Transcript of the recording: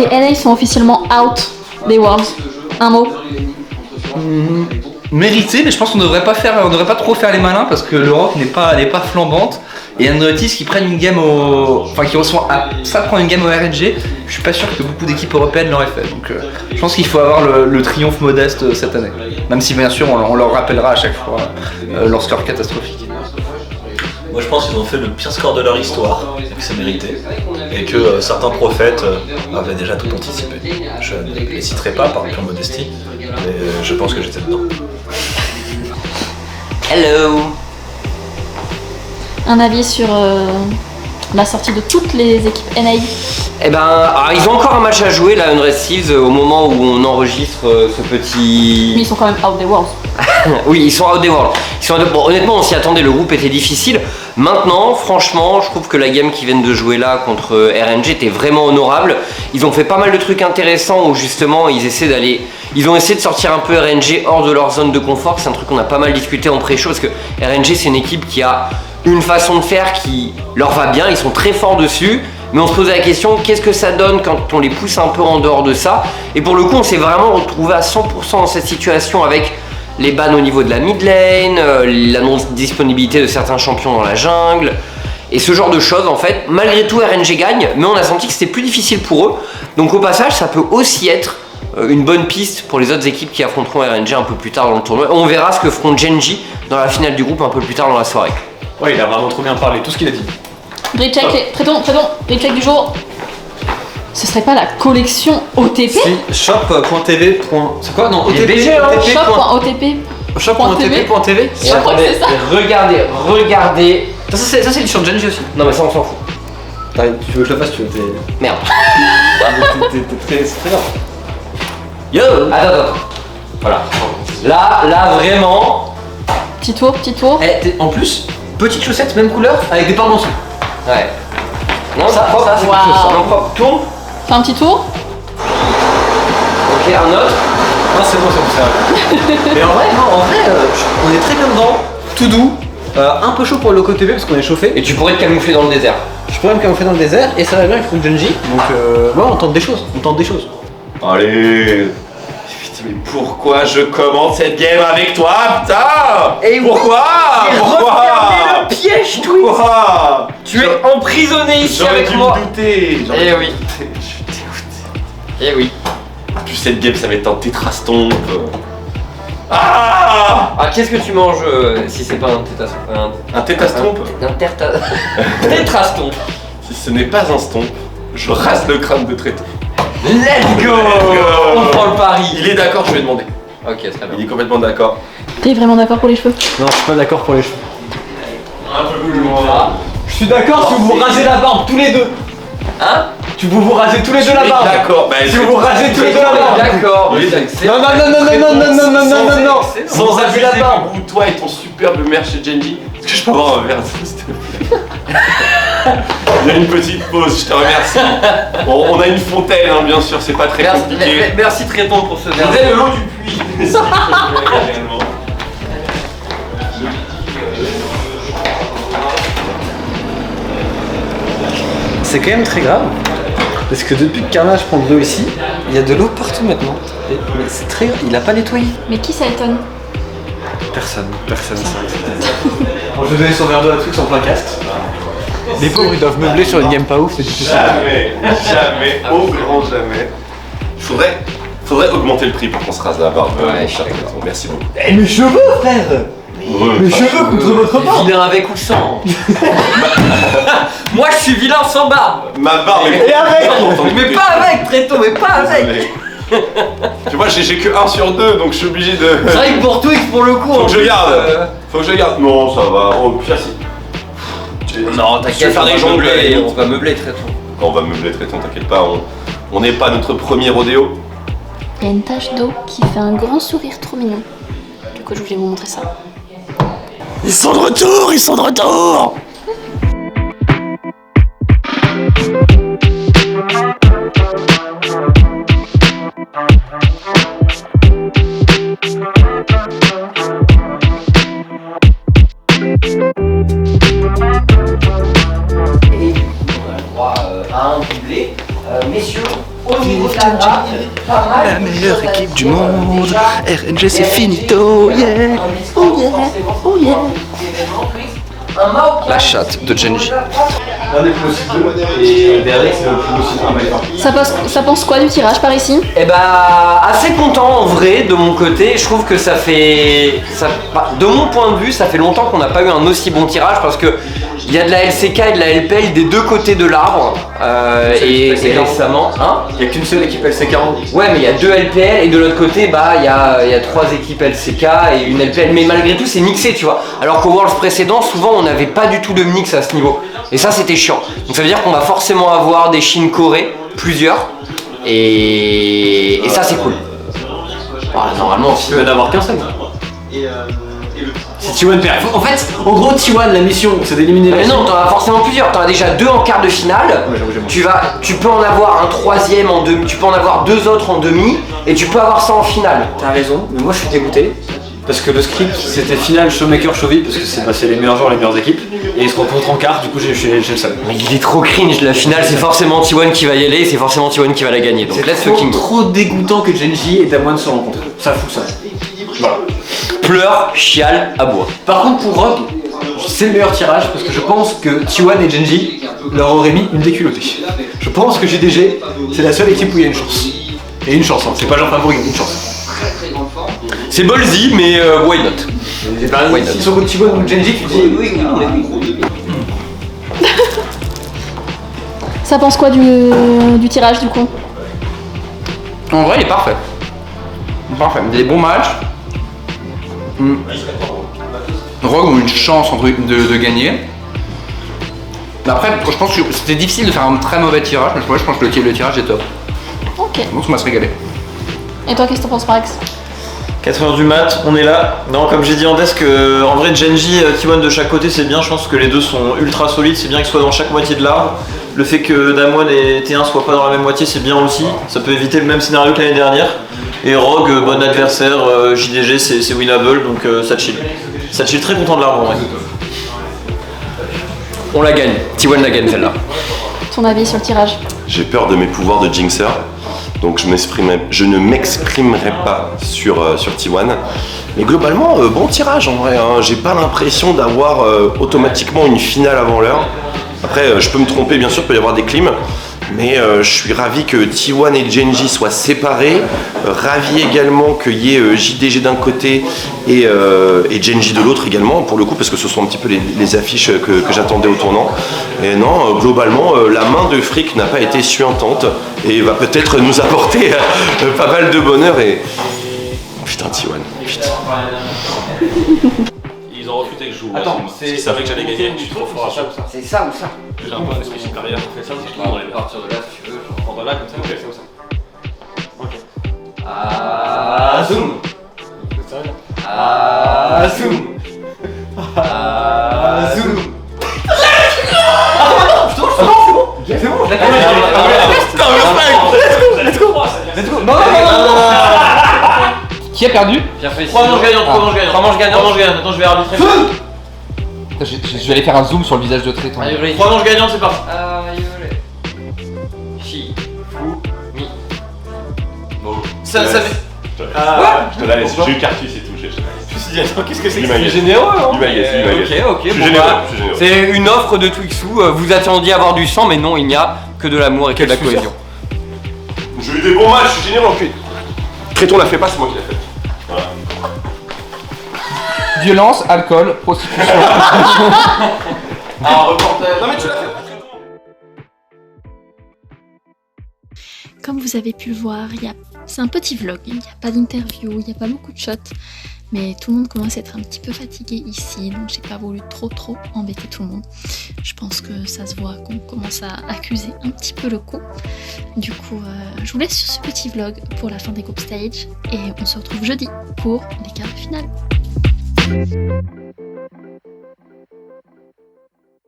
les NA sont officiellement out des Worlds. Un mot. Mérité, mais je pense qu'on devrait pas trop faire les malins parce que l'Europe n'est pas flambante. Et Andreotis qui prennent une game qui reçoit ça prend une game au RNG, je suis pas sûr que beaucoup d'équipes européennes l'auraient fait. Donc je pense qu'il faut avoir le triomphe modeste cette année. Même si bien sûr on leur rappellera à chaque fois leur score catastrophique. Moi je pense qu'ils ont fait le pire score de leur histoire, et que c'est mérité, et que certains prophètes avaient déjà tout anticipé. Je ne les citerai pas par pure modestie, mais je pense que j'étais dedans. Hello. Un avis sur la sortie de toutes les équipes NA. Eh ben, alors, ils ont encore un match à jouer là, Unrest Thieves, au moment où on enregistre ce petit... Mais ils sont quand même out des Worlds. Oui, ils sont out des Worlds. Bon, honnêtement, on s'y attendait, le groupe était difficile. Maintenant, franchement, je trouve que la game qu'ils viennent de jouer là contre RNG était vraiment honorable. Ils ont fait pas mal de trucs intéressants où justement ils ont essayé de sortir un peu RNG hors de leur zone de confort. C'est un truc qu'on a pas mal discuté en pré-show parce que RNG c'est une équipe qui a une façon de faire qui leur va bien, ils sont très forts dessus. Mais on se posait la question, qu'est-ce que ça donne quand on les pousse un peu en dehors de ça? Et pour le coup, on s'est vraiment retrouvé à 100% dans cette situation avec les bans au niveau de la mid lane, la non-disponibilité de certains champions dans la jungle, et ce genre de choses en fait. Malgré tout, RNG gagne, mais on a senti que c'était plus difficile pour eux. Donc au passage, ça peut aussi être une bonne piste pour les autres équipes qui affronteront RNG un peu plus tard dans le tournoi. On verra ce que feront Genji dans la finale du groupe un peu plus tard dans la soirée. Ouais, il a vraiment trop bien parlé, tout ce qu'il a dit. Grid check, grid check du jour. Ce serait pas la collection OTP? Si, shop.tv. C'est quoi? Non, OTP, hein. Shop.otp. Shop.otp.tv. Je crois que c'est ça. Regardez. Ça c'est du sur Genji aussi. Non mais ça on s'en fout. Tu veux que je le fasse? Tu veux Merde. t'es très bien. Yo. Attends. Voilà. Là vraiment. Petit tour. En plus, petite chaussette, même couleur, avec des pans en dessous. Ouais. Non, Ça, c'est quelque chose, ça. Non, propre. Tourne. Fais un petit tour. Ok, un autre. Non, c'est bon, ça. Mais en vrai, on est très bien dedans, tout doux, un peu chaud pour le loco TV parce qu'on est chauffé. Et tu pourrais te camoufler dans le désert. Je pourrais me camoufler dans le désert et ça va bien avec Fruit Genji. Donc, on tente des choses. Allez. Putain, mais pourquoi je commence cette game avec toi, putain? Et pourquoi? Regardez le piège, Twix. Pourquoi? Tu es emprisonné ici J'aurais avec dû moi. me douter. Eh oui. Je suis dégoûté. Eh oui. En plus, cette game, ça va être un tétrastompe. Ah! Qu'est-ce que tu manges si c'est pas un tétrastompe? Un tétrastompe? Tétrastompe. Si ce n'est pas un stomp, je rase le crâne de Tréton. Let's go. On prend le pari. Il est d'accord, je vais demander. Ok, très bien. Il est complètement d'accord. T'es vraiment d'accord pour les cheveux? Non, je suis pas d'accord pour les cheveux. Un peu plus loin. Je suis d'accord si vous rasez la barbe tous les deux. Hein? Vous rasez tous les deux la barbe. D'accord, bah, Si vous rasez tous les deux la barbe. D'accord. Non. Sans abuser la barbe. Toi et ton superbe merch chez Genji. Est-ce que je peux avoir un verre d'eau, s'il te plaît? Il y a une petite pause, je te remercie. Bon, on a une fontaine, hein, bien sûr, c'est pas très compliqué. Merci Tréton pour ce verre. Vous avez le lot du puits. C'est quand même très grave. Parce que depuis que Carnage prend de l'eau ici, il y a de l'eau partout maintenant. Mais c'est très grave, il a pas nettoyé. Mais qui ça étonne? Personne, ça. Je vais donner son verre d'eau à truc en plein cast. Les pauvres ils doivent meubler sur une game pas ouf, c'est difficile. Jamais, au grand jamais. Faudrait augmenter le prix pour qu'on se rase la barbe. Ouais, cher Tréton. Merci beaucoup. Eh mes cheveux frère. Mes cheveux contre votre barbe. Vilain avec ou sans. Moi je suis vilain sans barbe. Ma barbe est... Et avec. Mais pas avec Tréton, mais pas avec. Tu vois, j'ai que 1 sur 2, donc je suis obligé de... C'est vrai que pour Twix, pour le coup... Faut que je garde. Non, ça va. Oh, pire si. Non, t'inquiète, on va jongler, on va meubler Tréton. On va meubler Tréton, t'inquiète pas. On n'est pas notre premier rodéo. Il y a une tache d'eau qui fait un grand sourire trop mignon. Du coup, je voulais vous montrer ça. Ils sont de retour. Et on a le droit à un doublé. Messieurs, au niveau La meilleure équipe du monde, RNG c'est finito, yeah. Oh yeah, oh yeah. La chatte de Genji. L'un des plus aussi deux, et le dernier c'est le plus aussi un mec. Ça pense quoi du tirage par ici? Eh bah, assez content en vrai de mon côté. Je trouve que de mon point de vue, ça fait longtemps qu'on n'a pas eu un aussi bon tirage parce que il y a de la LCK et de la LPL des deux côtés de l'arbre. Et récemment, hein, Il n'y a qu'une seule équipe LCK. ouais, mais il y a 2 LPL et de l'autre côté, bah, il y a 3 équipes LCK et une LPL. Mais malgré tout, c'est mixé, tu vois. Alors qu'au Worlds précédent, souvent, on n'avait pas du tout de mix à ce niveau. Et ça, c'était chiant. Donc ça veut dire qu'on va forcément avoir des Chine Corée, plusieurs. Et ça, c'est cool. Bah, normalement, Tu peux n'avoir qu'un seul. Si T1 perd. En fait, en gros, T1, la mission, c'est d'éliminer la mais non, t'en as forcément plusieurs. T'en as déjà 2 en quart de finale. Ouais, j'avoue. Tu peux en avoir un troisième en demi. Tu peux en avoir 2 autres en demi. Et tu peux avoir ça en finale. T'as raison, mais moi je suis dégoûté. Parce que le script c'était finale Showmaker Chovy, parce que c'est les meilleurs joueurs, les meilleures équipes. Et ils se rencontrent en quart, du coup j'ai le seul. Mais il est trop cringe. La finale, c'est forcément T1 qui va y aller. Et c'est forcément T1 qui va la gagner. Donc let's fucking go. trop dégoûtant que Genji et Damwon se rencontrent. Ça fout ça. Voilà. Pleure, chiale, aboie. Par contre pour Rogue, c'est le meilleur tirage parce que je pense que T1 et Genji leur auraient mis une déculottée. Je pense que GDG, c'est la seule équipe où il y a une chance. Et une chance, hein. C'est pas genre favori, une chance. C'est ballsy, mais why not? S'ils sont contre T1 ou Genji, tu dis oui, Ça pense quoi du tirage du coup? En vrai, il est parfait. Parfait. Des bons matchs. Rogue ont une chance de gagner. Mais après, je pense que c'était difficile de faire un très mauvais tirage, mais je pense que le tirage est top. Ok. Donc ça m'a régalé. Et toi, qu'est-ce que t'en penses, Max? 4h du mat, on est là. Non, comme j'ai dit en desk, en vrai Genji, T1 de chaque côté c'est bien, je pense que les deux sont ultra solides, c'est bien qu'ils soient dans chaque moitié de l'arbre. Le fait que Damwon et T1 soient pas dans la même moitié c'est bien aussi, ça peut éviter le même scénario que l'année dernière. Et Rogue, bon adversaire, JDG c'est winnable donc ça chill. Ça chill, très content de l'arbre en vrai. On la gagne. T1 la gagne celle-là. Ton avis sur le tirage? J'ai peur de mes pouvoirs de Jinxer, donc je ne m'exprimerai pas sur T1. Mais globalement, bon tirage en vrai, hein. J'ai pas l'impression d'avoir automatiquement une finale avant l'heure. Après, je peux me tromper, bien sûr, il peut y avoir des clims. Mais je suis ravi que T1 et Genji soient séparés. Ravi également qu'il y ait JDG d'un côté et Genji de l'autre également, pour le coup, parce que ce sont un petit peu les affiches que j'attendais au tournant. Et non, globalement, la main de Frick n'a pas été suintante et va peut-être nous apporter pas mal de bonheur. Et putain, T1, putain. Ils ont refusé que je joue. Attends, ils savaient que j'allais gagner, je suis trop fort à ça. C'est ça ou ça? J'ai un peu un esprit supérieur, on fait ça, si je te À partir de là, si tu veux. prends là comme ça, ok, c'est comme ça. Ah, zoom. Ah, zoom. Ah, zoom. C'est bon, Qui a perdu? Bien fait. 3 manches gagnantes, 3 manches gagnantes. 3 manches gagnantes. 3 manches gagnantes, attends je vais arbitrer. Je vais aller faire un zoom sur le visage de Tréton. 3 manches gagnantes, c'est parti. Chi, fou, mi. Ça Je te la laisse, j'ai eu Cartus et tout. Je me suis dit, attends, qu'est-ce que c'est que Limaïs. c'est généreux, hein? Ok, Je suis bon généreux, bah, je suis généreux. c'est une offre de Twixou. Vous attendiez avoir du sang, mais non, il n'y a que de l'amour et que de la cohésion. J'ai eu des bons matchs, je suis généreux en cul. Tréton l'a fait pas, c'est moi qui l'ai fait. Voilà. Violence, alcool, prostitution. Un reportage. Non mais tu l'as fait. Comme vous avez pu le voir, c'est un petit vlog, il n'y a pas d'interview, il n'y a pas beaucoup de shots, mais tout le monde commence à être un petit peu fatigué ici, donc j'ai pas voulu trop embêter tout le monde. Je pense que ça se voit qu'on commence à accuser un petit peu le coup. Du coup, je vous laisse sur ce petit vlog pour la fin des group stage, et on se retrouve jeudi pour les quarts de finale.